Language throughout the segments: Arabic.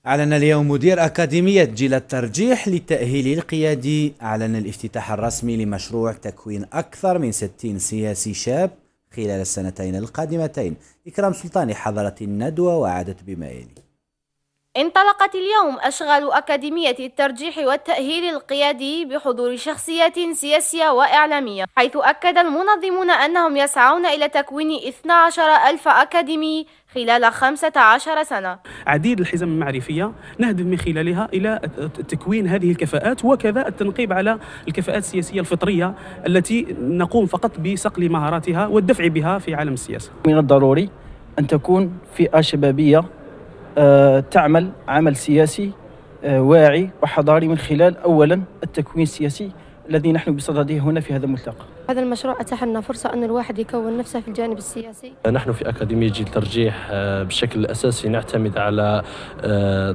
أعلن اليوم مدير أكاديمية جيل الترجيح للتأهيل القيادي الافتتاح الرسمي لمشروع تكوين أكثر من 60 سياسي شاب خلال السنتين القادمتين. إكرام سلطاني حضرت الندوة وعادت بما يلي. انطلقت اليوم أشغال أكاديمية الترجيح والتأهيل القيادي بحضور شخصيات سياسية وإعلامية، حيث أكد المنظمون أنهم يسعون إلى تكوين 12,000 أكاديمي خلال 15 سنة. عديد الحزم المعرفية نهدف من خلالها إلى تكوين هذه الكفاءات، وكذا التنقيب على الكفاءات السياسية الفطرية التي نقوم فقط بصقل مهاراتها والدفع بها في عالم السياسة. من الضروري أن تكون فئة شبابية تعمل عمل سياسي واعي وحضاري من خلال أولا التكوين السياسي الذي نحن بصدده هنا في هذا الملتقى. هذا المشروع أتاح لنا فرصة أن الواحد يكون نفسه في الجانب السياسي. نحن في أكاديمية جيل ترجيح بشكل أساسي نعتمد على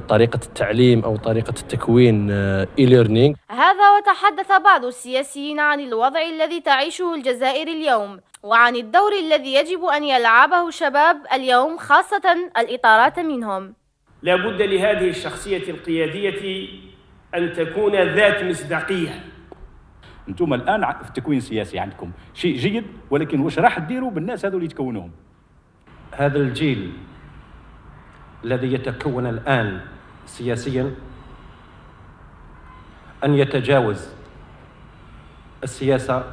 طريقة التعليم أو طريقة التكوين e-learning. هذا وتحدث بعض السياسيين عن الوضع الذي تعيشه الجزائر اليوم وعن الدور الذي يجب أن يلعبه شباب اليوم، خاصة الإطارات منهم. لا بد لهذه الشخصية القيادية أن تكون ذات مصداقية. انتم الان في التكوين السياسي عندكم شيء جيد، ولكن واش راح ديروا بالناس هذو اللي تكونوهم؟ هذا الجيل الذي يتكون الان سياسيا ان يتجاوز السياسه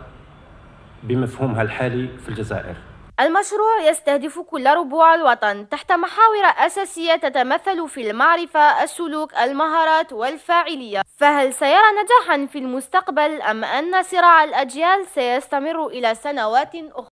بمفهومها الحالي في الجزائر. المشروع يستهدف كل ربوع الوطن تحت محاور أساسية تتمثل في المعرفة، السلوك، المهارات والفاعلية. فهل سيرى نجاحا في المستقبل أم أن صراع الأجيال سيستمر إلى سنوات أخرى؟